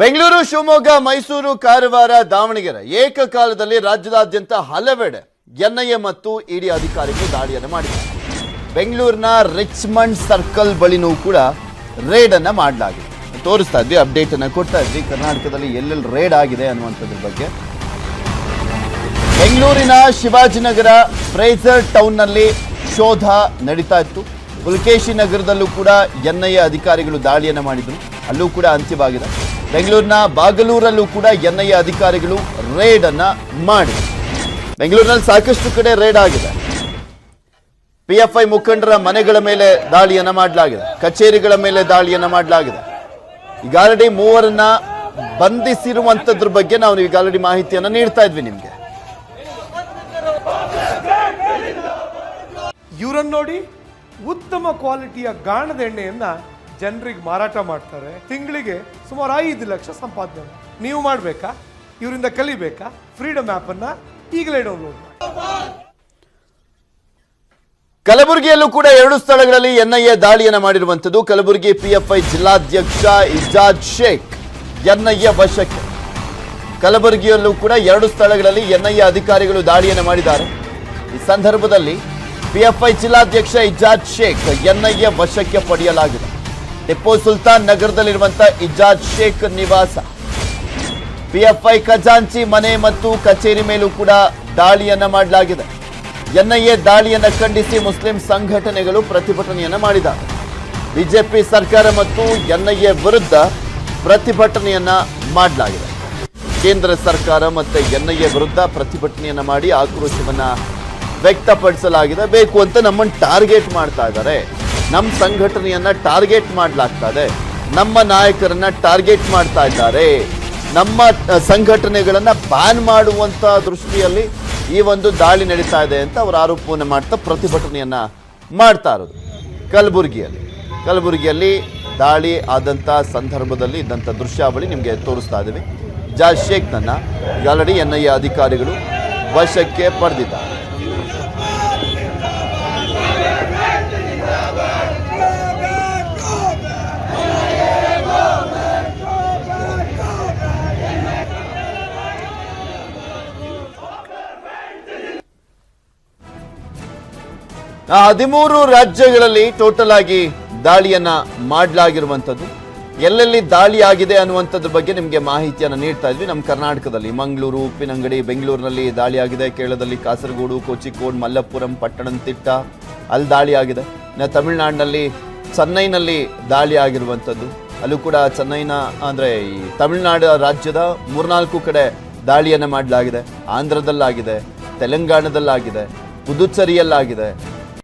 ಬೆಂಗಳೂರು, ಶಿವಮೊಗ್ಗ, ಮೈಸೂರು, ಕಾರವಾರ, ದಾವಣಗೆರೆ ಏಕಕಾಲದಲ್ಲಿ ರಾಜ್ಯದಾದ್ಯಂತ ಹಲವೆಡೆ ಎನ್ಐಎ ಮತ್ತು ಇಡಿ ಅಧಿಕಾರಿಗಳು ದಾಳಿಯನ್ನು ಮಾಡಿದ್ದಾರೆ. ಬೆಂಗಳೂರಿನ ರಿಚ್ಮಂಡ್ ಸರ್ಕಲ್ ಬಳಿನೂ ಕೂಡ ರೇಡ್ ಅನ್ನ ಮಾಡಲಾಗಿದೆ. ತೋರಿಸ್ತಾ ಇದ್ವಿ, ಅಪ್ಡೇಟ್ ಅನ್ನ ಕೊಡ್ತಾ ಇದ್ವಿ ಕರ್ನಾಟಕದಲ್ಲಿ ಎಲ್ಲೆಲ್ಲಿ ರೇಡ್ ಆಗಿದೆ ಅನ್ನುವಂಥದ್ರ ಬಗ್ಗೆ. ಬೆಂಗಳೂರಿನ ಶಿವಾಜಿನಗರ ಫ್ರೇಜರ್ ಟೌನ್ ನಲ್ಲಿ ಶೋಧ ನಡೀತಾ ಇತ್ತು. ಪುಲಕೇಶಿ ನಗರದಲ್ಲೂ ಕೂಡ ಎನ್ಐಎ ಅಧಿಕಾರಿಗಳು ದಾಳಿಯನ್ನು ಮಾಡಿದ್ರು, ಅಲ್ಲೂ ಕೂಡ ಅಂತ್ಯವಾಗಿದೆ. ಬೆಂಗಳೂರಿನ ಬಾಗಲೂರಲ್ಲೂ ಕೂಡ ಎನ್ಐಎ ಅಧಿಕಾರಿಗಳು ರೇಡ್ ಅನ್ನ ಮಾಡಿ ಬೆಂಗಳೂರಿನಲ್ಲಿ ಸಾಕಷ್ಟು ಕಡೆ ರೇಡ್ ಆಗಿದೆ. ಪಿಎಫ್ಐ ಮುಖಂಡರ ಮನೆಗಳ ಮೇಲೆ ದಾಳಿಯನ್ನ ಮಾಡಲಾಗಿದೆ, ಕಚೇರಿಗಳ ಮೇಲೆ ದಾಳಿಯನ್ನ ಮಾಡಲಾಗಿದೆ. ಈಗ ಆಲ್ರೆಡಿ ಮೂವರನ್ನ ಬಂಧಿಸಿರುವಂತದ್ರ ಬಗ್ಗೆ ನಾವು ಈಗ ಆಲ್ರೆಡಿ ಮಾಹಿತಿಯನ್ನ ನೀಡ್ತಾ ಇದ್ವಿ ನಿಮ್ಗೆ. ಇವರನ್ನು ನೋಡಿ ಉತ್ತಮ ಕ್ವಾಲಿಟಿಯ ಗಾಣದ ಎಣ್ಣೆಯನ್ನ ಜನರಿಗೆ ಮಾರಾಟ ಮಾಡ್ತಾರೆ. ತಿಂಗಳಿಗೆ ಸುಮಾರು 5 ಲಕ್ಷ ಸಂಪಾದನೆ. ನೀವು ಮಾಡಬೇಕಾ? ಇವರಿಂದ ಕಲಿಬೇಕಾ? ಫ್ರೀಡಮ್ ಆಪ್ ಅನ್ನ ಈಗಲೇ ಡೌನ್ಲೋಡ್ ಮಾಡಿ. ಕಲಬುರಗಿಯಲ್ಲೂ ಕೂಡ 2 ಸ್ಥಳಗಳಲ್ಲಿ ಎನ್ಐಎ ದಾಳಿಯನ್ನ ಮಾಡಿರುವಂತದ್ದು. ಕಲಬುರಗಿ ಪಿಎಫ್ಐ ಜಿಲ್ಲಾಧ್ಯಕ್ಷ ಇಜಾಜ್ ಶೇಖ್ ಎನ್ಐಎ ವಶಕ್ಕೆ. ಕಲಬುರಗಿಯಲ್ಲೂ ಕೂಡ 2 ಸ್ಥಳಗಳಲ್ಲಿ ಎನ್ಐಎ ಅಧಿಕಾರಿಗಳು ದಾಳಿಯನ್ನ ಮಾಡಿದ್ದಾರೆ. ಈ ಸಂದರ್ಭದಲ್ಲಿ ಪಿಎಫ್ಐ ಜಿಲ್ಲಾಧ್ಯಕ್ಷ ಇಜಾಜ್ ಶೇಖ್ ಎನ್ಐಎ ವಶಕ್ಕೆ ಪಡೆಯಲಾಗಿದೆ. ಟಿಪ್ಪು ಸುಲ್ತಾನ್ ನಗರದಲ್ಲಿರುವಂತಹ ಇಜಾಜ್ ಶೇಖ್ ನಿವಾಸ, ಪಿಎಫ್ಐ ಖಜಾಂಚಿ ಮನೆ ಮತ್ತು ಕಚೇರಿ ಮೇಲೂ ಕೂಡ ದಾಳಿಯನ್ನ ಮಾಡಲಾಗಿದೆ. ಎನ್ಐಎ ದಾಳಿಯನ್ನ ಖಂಡಿಸಿ ಮುಸ್ಲಿಂ ಸಂಘಟನೆಗಳು ಪ್ರತಿಭಟನೆಯನ್ನ ಮಾಡಿದ್ದಾರೆ. ಬಿಜೆಪಿ ಸರ್ಕಾರ ಮತ್ತು ಎನ್ಐಎ ವಿರುದ್ಧ ಪ್ರತಿಭಟನೆಯನ್ನ ಮಾಡಲಾಗಿದೆ. ಕೇಂದ್ರ ಸರ್ಕಾರ ಮತ್ತೆ ಎನ್ಐಎ ವಿರುದ್ಧ ಪ್ರತಿಭಟನೆಯನ್ನ ಮಾಡಿ ಆಕ್ರೋಶವನ್ನ ವ್ಯಕ್ತಪಡಿಸಲಾಗಿದೆ. ಬೇಕು ಅಂತ ನಮ್ಮನ್ನು ಟಾರ್ಗೆಟ್ ಮಾಡ್ತಾ ಇದ್ದಾರೆ, ನಮ್ಮ ಸಂಘಟನೆಯನ್ನ ಟಾರ್ಗೆಟ್ ಮಾಡಲಾಗ್ತಾ ಇದೆ, ನಮ್ಮ ನಾಯಕರನ್ನ ಟಾರ್ಗೆಟ್ ಮಾಡ್ತಾ ಇದ್ದಾರೆ, ನಮ್ಮ ಸಂಘಟನೆಗಳನ್ನ ಬ್ಯಾನ್ ಮಾಡುವಂತ ದೃಷ್ಟಿಯಲ್ಲಿ ಈ ಒಂದು ದಾಳಿ ನಡೀತಾ ಇದೆ ಅಂತ ಅವರು ಆರೋಪವನ್ನು ಮಾಡ್ತಾ ಪ್ರತಿಭಟನೆಯನ್ನ ಮಾಡ್ತಾ ಇರೋದು. ಕಲಬುರಗಿಯಲ್ಲಿ ದಾಳಿ ಆದಂತ ಸಂದರ್ಭದಲ್ಲಿ ಇದ್ದಂಥ ದೃಶ್ಯಾವಳಿ ನಿಮಗೆ ತೋರಿಸ್ತಾ ಇದ್ದೀವಿ. ಇಜಾಜ್ ಶೇಖ್ನನ್ನ ಆಲ್ರೆಡಿ ಎನ್ಐಎ ಅಧಿಕಾರಿಗಳು ವಶಕ್ಕೆ ಪಡೆದಿದ್ದಾರೆ. ಆ 13 ರಾಜ್ಯಗಳಲ್ಲಿ ಟೋಟಲ್ ಆಗಿ ದಾಳಿಯನ್ನ ಮಾಡಲಾಗಿರುವಂಥದ್ದು. ಎಲ್ಲೆಲ್ಲಿ ದಾಳಿ ಆಗಿದೆ ಅನ್ನುವಂಥದ್ರ ಬಗ್ಗೆ ನಿಮಗೆ ಮಾಹಿತಿಯನ್ನು ನೀಡ್ತಾ ಇದ್ವಿ. ನಮ್ಮ ಕರ್ನಾಟಕದಲ್ಲಿ ಮಂಗಳೂರು, ಉಪ್ಪಿನಂಗಡಿ, ಬೆಂಗಳೂರಿನಲ್ಲಿ ದಾಳಿ ಆಗಿದೆ. ಕೇರಳದಲ್ಲಿ ಕಾಸರಗೋಡು, ಕೋಚಿಕೋಡ್, ಮಲ್ಲಪುರಂ, ಪಟ್ಟಣಂತಿಟ್ಟ ಅಲ್ಲಿ ದಾಳಿ ಆಗಿದೆ. ತಮಿಳುನಾಡಿನಲ್ಲಿ ಚೆನ್ನೈನಲ್ಲಿ ದಾಳಿ ಆಗಿರುವಂಥದ್ದು. ಅಲ್ಲೂ ಕೂಡ ಚೆನ್ನೈನ ಅಂದರೆ ಈ ತಮಿಳುನಾಡು ರಾಜ್ಯದ 3-4 ಕಡೆ ದಾಳಿಯನ್ನು ಮಾಡಲಾಗಿದೆ. ಆಂಧ್ರದಲ್ಲಾಗಿದೆ, ತೆಲಂಗಾಣದಲ್ಲಾಗಿದೆ, ಪುದುಚೇರಿಯಲ್ಲಾಗಿದೆ,